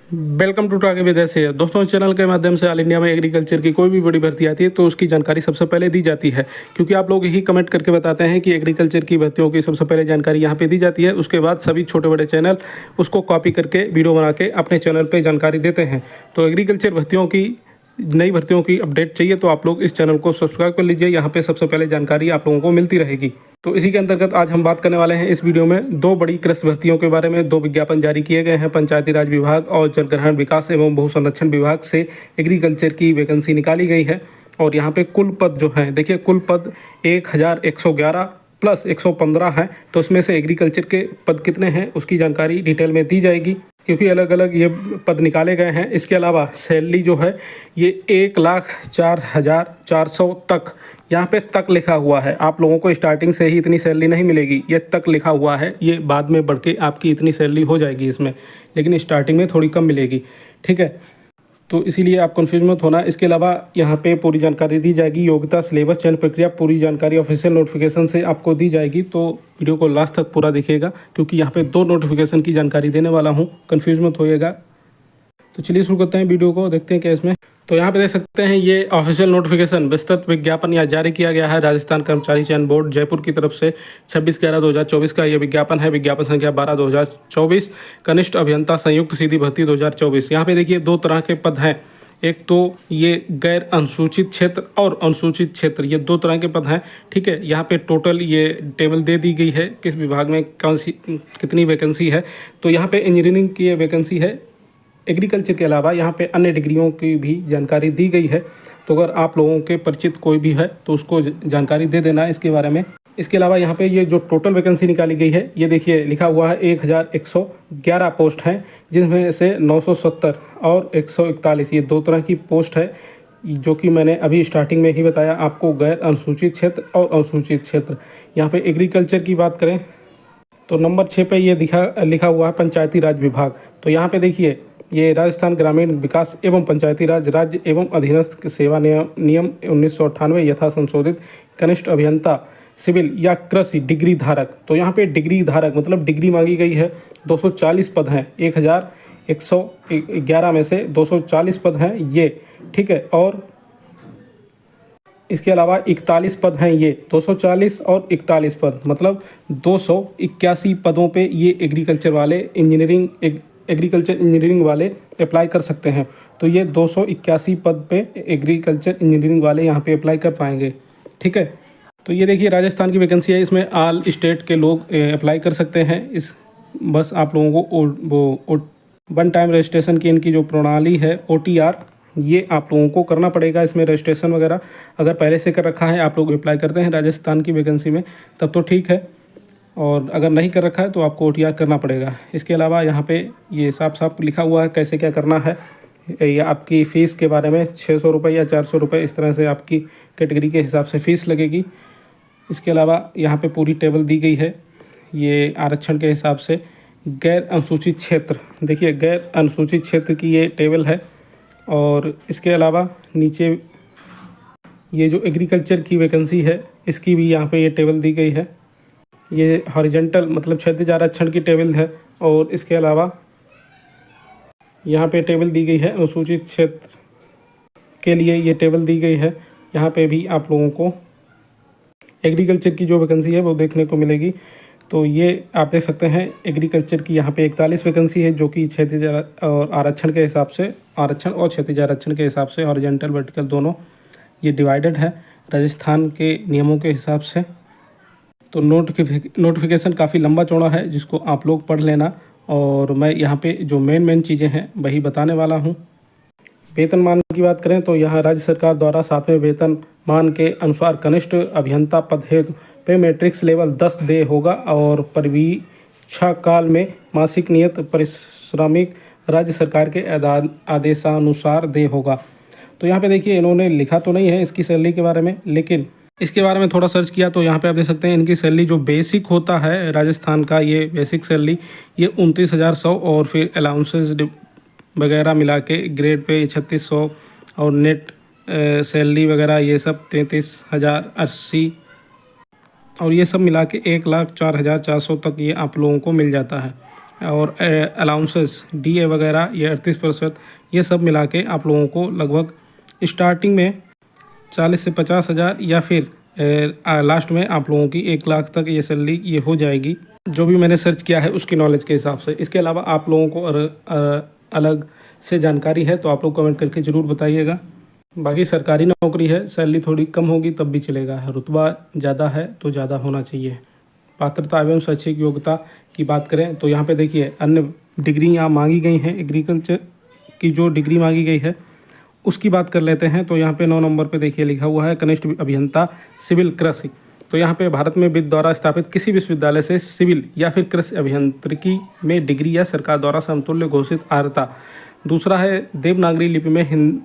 Welcome to टाके विदेश से दोस्तों, इस चैनल के माध्यम से ऑल इंडिया में एग्रीकल्चर की कोई भी बड़ी भर्ती आती है तो उसकी जानकारी सबसे पहले दी जाती है। क्योंकि आप लोग यही कमेंट करके बताते हैं कि एग्रीकल्चर की भर्तियों की सबसे पहले जानकारी यहाँ पे दी जाती है। उसके बाद सभी छोटे बड़े चैनल उसको कॉपी करके वीडियो बना के अपने चैनल पर जानकारी देते हैं। तो एग्रीकल्चर भर्तियों की नई भर्तियों की अपडेट चाहिए तो आप लोग इस चैनल को सब्सक्राइब कर लीजिए। यहाँ पे सबसे पहले जानकारी आप लोगों को मिलती रहेगी। तो इसी के अंतर्गत आज हम बात करने वाले हैं इस वीडियो में दो बड़ी कृषि भर्तियों के बारे में। दो विज्ञापन जारी किए गए हैं। पंचायती राज विभाग और जल ग्रहण विकास एवं भू संरक्षण विभाग से एग्रीकल्चर की वैकेंसी निकाली गई है। और यहाँ पे कुल पद जो हैं, देखिए कुल पद 1111 प्लस 115 हैं। तो उसमें से एग्रीकल्चर के पद कितने हैं उसकी जानकारी डिटेल में दी जाएगी, क्योंकि अलग अलग ये पद निकाले गए हैं। इसके अलावा सैलरी जो है ये 1,04,400 तक, यहाँ पे तक लिखा हुआ है। आप लोगों को स्टार्टिंग से ही इतनी सैलरी नहीं मिलेगी, ये तक लिखा हुआ है। ये बाद में बढ़ के आपकी इतनी सैलरी हो जाएगी इसमें, लेकिन स्टार्टिंग में थोड़ी कम मिलेगी, ठीक है। तो इसीलिए आप कंफ्यूज मत होना। इसके अलावा यहाँ पे पूरी जानकारी दी जाएगी। योग्यता, सिलेबस, चयन प्रक्रिया, पूरी जानकारी ऑफिशियल नोटिफिकेशन से आपको दी जाएगी। तो वीडियो को लास्ट तक पूरा देखिएगा, क्योंकि यहाँ पे दो नोटिफिकेशन की जानकारी देने वाला हूँ, कंफ्यूज मत होइएगा। तो चलिए शुरू करते हैं वीडियो को, देखते हैं क्या इसमें। तो यहाँ पे देख सकते हैं ये ऑफिशियल नोटिफिकेशन विस्तृत विज्ञापन यहाँ जारी किया गया है राजस्थान कर्मचारी चयन बोर्ड जयपुर की तरफ से 26/11/2024 का ये विज्ञापन है। विज्ञापन संख्या 12/2024, कनिष्ठ अभियंता संयुक्त सीधी भर्ती 2024। यहाँ पे देखिए दो तरह के पद हैं। एक तो ये गैर अनुसूचित क्षेत्र और अनुसूचित क्षेत्र, ये दो तरह के पद हैं, ठीक है। यहाँ पे टोटल ये टेबल दे दी गई है किस विभाग में कौन सी कितनी वैकेंसी है। तो यहाँ पे इंजीनियरिंग की ये वैकेंसी है। एग्रीकल्चर के अलावा यहाँ पे अन्य डिग्रियों की भी जानकारी दी गई है। तो अगर आप लोगों के परिचित कोई भी है तो उसको जानकारी दे देना इसके बारे में। इसके अलावा यहाँ पे ये जो टोटल वैकेंसी निकाली गई है, ये देखिए लिखा हुआ है 1111 पोस्ट हैं, जिसमें से 970 और 141 ये दो तरह की पोस्ट है, जो कि मैंने अभी स्टार्टिंग में ही बताया आपको। गैर अनुसूचित क्षेत्र और अनुसूचित क्षेत्र। यहाँ पे एग्रीकल्चर की बात करें तो नंबर 6 पे ये लिखा हुआ है पंचायती राज विभाग। तो यहाँ पे देखिए ये राजस्थान ग्रामीण विकास एवं पंचायती राज राज्य एवं अधीनस्थ सेवा नियम 1998 यथा संशोधित कनिष्ठ अभियंता सिविल या कृषि डिग्री धारक। तो यहाँ पे डिग्री धारक मतलब डिग्री मांगी गई है। 240 पद हैं, 1111 में से 240 पद हैं ये, ठीक है। और इसके अलावा 41 पद हैं, ये 240 और 41 पद मतलब 281 पदों पे ये एग्रीकल्चर इंजीनियरिंग वाले अप्लाई कर सकते हैं। तो ये 281 पद पे एग्रीकल्चर इंजीनियरिंग वाले यहाँ पे अप्लाई कर पाएंगे, ठीक है। तो ये देखिए राजस्थान की वैकेंसी है, इसमें ऑल स्टेट के लोग अप्लाई कर सकते हैं। इस बस आप लोगों को वन टाइम रजिस्ट्रेशन की इनकी जो प्रणाली है OTR, ये आप लोगों को करना पड़ेगा। इसमें रजिस्ट्रेशन वगैरह अगर पहले से कर रखा है, आप लोग अप्लाई करते हैं राजस्थान की वैकेंसी में, तब तो ठीक है। और अगर नहीं कर रखा है तो आपको OTR करना पड़ेगा। इसके अलावा यहाँ पे ये साफ साफ लिखा हुआ है कैसे क्या करना है। या आपकी फ़ीस के बारे में 600 रुपये या 400 रुपये, इस तरह से आपकी कैटेगरी के हिसाब से फ़ीस लगेगी। इसके अलावा यहाँ पे पूरी टेबल दी गई है ये आरक्षण के हिसाब से। गैर अनुसूचित क्षेत्र, देखिए गैर अनुसूचित क्षेत्र की ये टेबल है। और इसके अलावा नीचे ये जो एग्रीकल्चर की वैकेंसी है इसकी भी यहाँ पे ये टेबल दी गई है। ये हॉरिजॉन्टल मतलब क्षैतिज आरक्षण की टेबल है। और इसके अलावा यहाँ पे टेबल दी गई है अनुसूचित क्षेत्र के लिए, ये टेबल दी गई है। यहाँ पे भी आप लोगों को एग्रीकल्चर की जो वैकेंसी है वो देखने को मिलेगी। तो ये आप देख सकते हैं एग्रीकल्चर की यहाँ पे 41 वैकेंसी है, जो कि क्षैतिज और आरक्षण के हिसाब से, आरक्षण और क्षैतिज आरक्षण के हिसाब से हॉरिजॉन्टल वर्टिकल दोनों ये डिवाइडेड है राजस्थान के नियमों के हिसाब से। तो नोटिफिकेशन काफ़ी लंबा चौड़ा है, जिसको आप लोग पढ़ लेना। और मैं यहाँ पे जो मेन चीज़ें हैं वही बताने वाला हूँ। वेतनमान की बात करें तो यहाँ राज्य सरकार द्वारा 7वें वेतनमान के अनुसार कनिष्ठ अभियंता पद हेतु पे मैट्रिक्स लेवल 10 दे होगा। और परीक्षा काल में मासिक नियत पारिश्रमिक राज्य सरकार के आदेशानुसार दे होगा। तो यहाँ पे देखिए इन्होंने लिखा तो नहीं है इसकी सैलरी के बारे में, लेकिन इसके बारे में थोड़ा सर्च किया तो यहाँ पे आप देख सकते हैं इनकी सैलरी जो बेसिक होता है राजस्थान का, ये बेसिक सैलरी ये 29,100 और फिर अलाउंसेस वगैरह मिला के ग्रेड पे 3600 और नेट सैलरी वगैरह ये सब 33,080 और ये सब मिला के 1,04,400 तक ये आप लोगों को मिल जाता है, और अलाउंसेस डीए वगैरह ये 38%, ये सब मिला के आप लोगों को लगभग स्टार्टिंग में 40 से 50 हज़ार या फिर लास्ट में आप लोगों की 1 लाख तक ये सैलरी ये हो जाएगी, जो भी मैंने सर्च किया है उसकी नॉलेज के हिसाब से। इसके अलावा आप लोगों को अलग से जानकारी है तो आप लोग कमेंट करके ज़रूर बताइएगा। बाकी सरकारी नौकरी है, सैलरी थोड़ी कम होगी तब भी चलेगा, रुतबा ज़्यादा है तो ज़्यादा होना चाहिए। पात्रता एवं शैक्षिक योग्यता की बात करें तो यहाँ पे देखिए अन्य डिग्री यहाँ मांगी गई हैं। एग्रीकल्चर की जो डिग्री मांगी गई है उसकी बात कर लेते हैं। तो यहाँ पे 9 नंबर पे देखिए लिखा हुआ है कनिष्ठ अभियंता सिविल कृषि। तो यहाँ पे भारत में वित्त द्वारा स्थापित किसी विश्वविद्यालय से सिविल या फिर कृषि अभियांत्रिकी में डिग्री या सरकार द्वारा समतुल्य घोषित अर्हता। दूसरा है देवनागरी लिपि में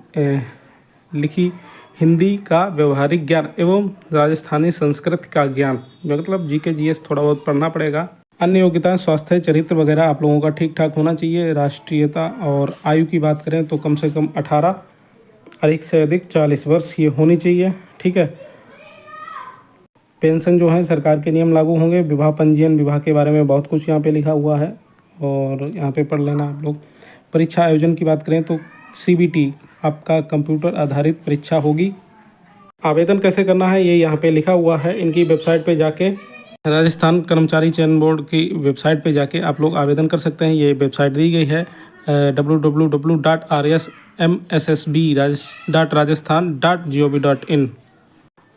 लिखी हिंदी का व्यवहारिक ज्ञान एवं राजस्थानी संस्कृत का ज्ञान, मतलब जीके जीएस थोड़ा बहुत पढ़ना पड़ेगा। अन्य योग्यताएं स्वास्थ्य चरित्र वगैरह आप लोगों का ठीक ठाक होना चाहिए। राष्ट्रीयता और आयु की बात करें तो कम से कम 18, अधिक से अधिक 40 वर्ष ये होनी चाहिए, ठीक है। पेंशन जो है सरकार के नियम लागू होंगे। विवाह पंजीयन विवाह के बारे में बहुत कुछ यहाँ पे लिखा हुआ है और यहाँ पे पढ़ लेना आप लोग। परीक्षा आयोजन की बात करें तो सीबीटी आपका कंप्यूटर आधारित परीक्षा होगी। आवेदन कैसे करना है ये यहाँ पे लिखा हुआ है। इनकी वेबसाइट पे जाके, राजस्थान कर्मचारी चयन बोर्ड की वेबसाइट पे जाके आप लोग आवेदन कर सकते हैं। ये वेबसाइट दी गई है www.rsmssb.rajasthan.gov.in।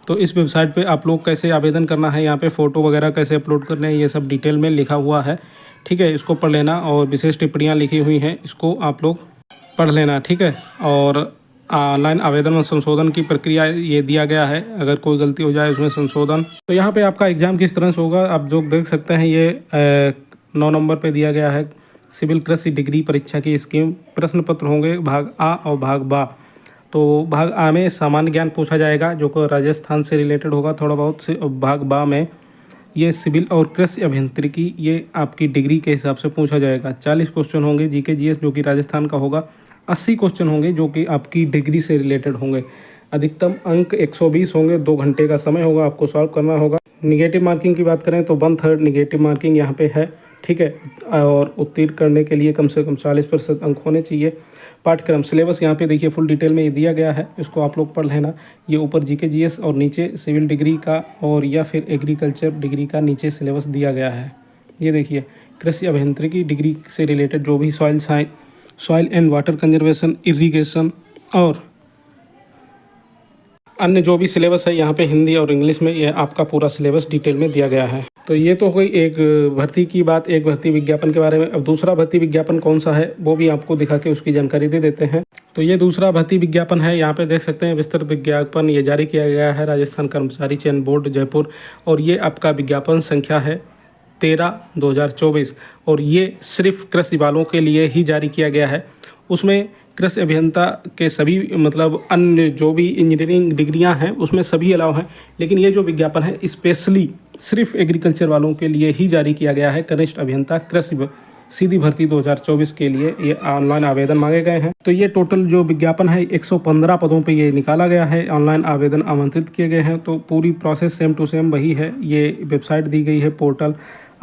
तो इस वेबसाइट पे आप लोग कैसे आवेदन करना है, यहाँ पे फ़ोटो वगैरह कैसे अपलोड करने हैं, ये सब डिटेल में लिखा हुआ है, ठीक है। इसको पढ़ लेना और विशेष टिप्पणियाँ लिखी हुई हैं, इसको आप लोग पढ़ लेना, ठीक है। और ऑनलाइन आवेदन और संशोधन की प्रक्रिया ये दिया गया है, अगर कोई गलती हो जाए उसमें संशोधन। तो यहाँ पे आपका एग्ज़ाम किस तरह से होगा आप जो देख सकते हैं, ये 9 नंबर पे दिया गया है सिविल कृषि डिग्री परीक्षा की स्कीम। प्रश्न पत्र होंगे भाग आ और भाग बा। तो भाग आ में सामान्य ज्ञान पूछा जाएगा जो कि राजस्थान से रिलेटेड होगा थोड़ा बहुत से। भाग बा में ये सिविल और कृषि अभियांत्रिकी ये आपकी डिग्री के हिसाब से पूछा जाएगा। 40 क्वेश्चन होंगे जीके जीएस जो कि राजस्थान का होगा। 80 क्वेश्चन होंगे जो कि आपकी डिग्री से रिलेटेड होंगे। अधिकतम अंक 120 होंगे। 2 घंटे का समय होगा, आपको सॉल्व करना होगा। निगेटिव मार्किंग की बात करें तो 1/3 निगेटिव मार्किंग यहाँ पे है, ठीक है। और उत्तीर्ण करने के लिए कम से कम 40% अंक होने चाहिए। पाठ्यक्रम सिलेबस यहाँ पे देखिए फुल डिटेल में ये दिया गया है, इसको आप लोग पढ़ लेना। ये ऊपर जीके जीएस और नीचे सिविल डिग्री का और या फिर एग्रीकल्चर डिग्री का नीचे सिलेबस दिया गया है। ये देखिए कृषि अभियांत्रिकी डिग्री से रिलेटेड जो भी soil and water conservation, irrigation और अन्य जो भी सिलेबस है यहाँ पे हिंदी और इंग्लिश में ये आपका पूरा सिलेबस डिटेल में दिया गया है। तो ये तो हुई एक भर्ती की बात, एक भर्ती विज्ञापन के बारे में। अब दूसरा भर्ती विज्ञापन कौन सा है वो भी आपको दिखा के उसकी जानकारी दे देते हैं। तो ये दूसरा भर्ती विज्ञापन है, यहाँ पे देख सकते हैं विस्तृत विज्ञापन ये जारी किया गया है राजस्थान कर्मचारी चयन बोर्ड जयपुर। और ये आपका विज्ञापन संख्या है 13/2024 और ये सिर्फ कृषि वालों के लिए ही जारी किया गया है। उसमें कृषि अभियंता के सभी मतलब अन्य जो भी इंजीनियरिंग डिग्रियां हैं उसमें सभी अलाउ हैं, लेकिन ये जो विज्ञापन है स्पेशली सिर्फ एग्रीकल्चर वालों के लिए ही जारी किया गया है। कनिष्ठ अभियंता कृषि सीधी भर्ती 2024 के लिए ये ऑनलाइन आवेदन मांगे गए हैं। तो ये टोटल जो विज्ञापन है 115 पदों पे ये निकाला गया है, ऑनलाइन आवेदन आमंत्रित किए गए हैं। तो पूरी प्रोसेस सेम टू सेम वही है। ये वेबसाइट दी गई है पोर्टल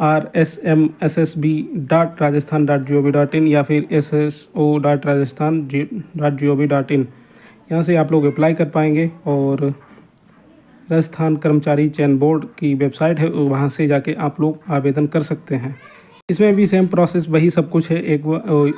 rsmssb.rajasthan.gov.in या फिर sso.rajasthan.gov.in। यहाँ से आप लोग अप्लाई कर पाएंगे और राजस्थान कर्मचारी चयन बोर्ड की वेबसाइट है वहाँ से जाके आप लोग आवेदन कर सकते हैं। इसमें भी सेम प्रोसेस वही सब कुछ है, एक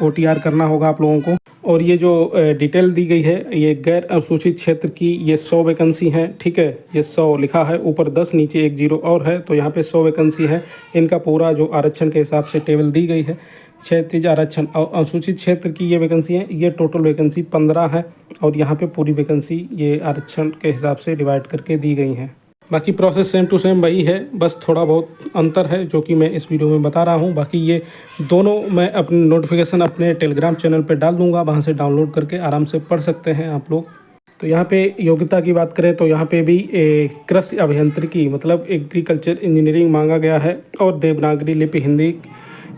OTR करना होगा आप लोगों को। और ये जो डिटेल दी गई है ये गैर अनुसूचित क्षेत्र की ये 100 वैकेंसी हैं, ठीक है। ये 100 लिखा है, ऊपर 10 नीचे 1 0 और है, तो यहाँ पे 100 वैकेंसी है। इनका पूरा जो आरक्षण के हिसाब से टेबल दी गई है, क्षैतिज आरक्षण और अनुसूचित क्षेत्र की ये वैकेंसी है। ये टोटल वैकेंसी 15 है और यहाँ पे पूरी वैकेंसी ये आरक्षण के हिसाब से डिवाइड करके दी गई हैं। बाकी प्रोसेस सेम टू सेम वही है, बस थोड़ा बहुत अंतर है जो कि मैं इस वीडियो में बता रहा हूँ। बाकी ये दोनों मैं अपने नोटिफिकेशन अपने टेलीग्राम चैनल पे डाल दूँगा, वहाँ से डाउनलोड करके आराम से पढ़ सकते हैं आप लोग। तो यहाँ पे योग्यता की बात करें तो यहाँ पे भी कृषि अभियांत्रिकी मतलब एग्रीकल्चर इंजीनियरिंग मांगा गया है और देवनागरी लिपि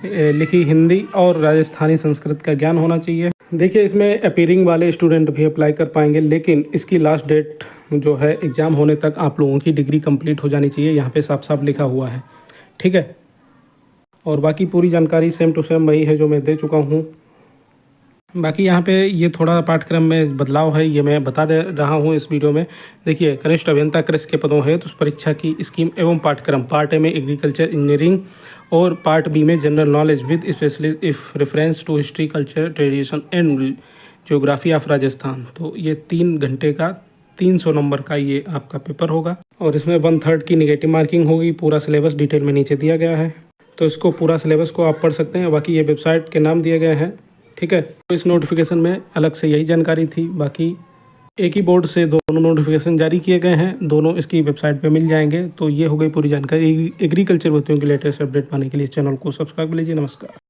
लिखी हिंदी और राजस्थानी संस्कृत का ज्ञान होना चाहिए। देखिए इसमें अपीयरिंग वाले स्टूडेंट भी अप्लाई कर पाएंगे, लेकिन इसकी लास्ट डेट जो है एग्ज़ाम होने तक आप लोगों की डिग्री कंप्लीट हो जानी चाहिए, यहाँ पे साफ साफ लिखा हुआ है, ठीक है। और बाकी पूरी जानकारी सेम टू सेम वही है जो मैं दे चुका हूँ। बाकी यहाँ पे ये थोड़ा पाठ्यक्रम में बदलाव है, ये मैं बता दे रहा हूँ इस वीडियो में। देखिए, कनिष्ठ अभियंता कृषि के पदों है तो उस परीक्षा की स्कीम एवं पाठ्यक्रम पार्ट ए में एग्रीकल्चर इंजीनियरिंग और पार्ट बी में general knowledge with specialist if reference to history, culture, tradition and geography of Rajasthan. तो ये 3 घंटे का 300 नंबर का ये आपका पेपर होगा और इसमें 1/3 की नेगेटिव मार्किंग होगी। पूरा सिलेबस डिटेल में नीचे दिया गया है, तो इसको पूरा सिलेबस को आप पढ़ सकते हैं। बाकी ये वेबसाइट के नाम दिए गए हैं, ठीक है। तो इस नोटिफिकेशन में अलग से यही जानकारी थी। बाकी एक ही बोर्ड से दोनों नोटिफिकेशन जारी किए गए हैं, दोनों इसकी वेबसाइट पे मिल जाएंगे। तो ये हो गई पूरी जानकारी। एग्रीकल्चर भर्तियों की लेटेस्ट अपडेट पाने के लिए चैनल को सब्सक्राइब लीजिए। नमस्कार।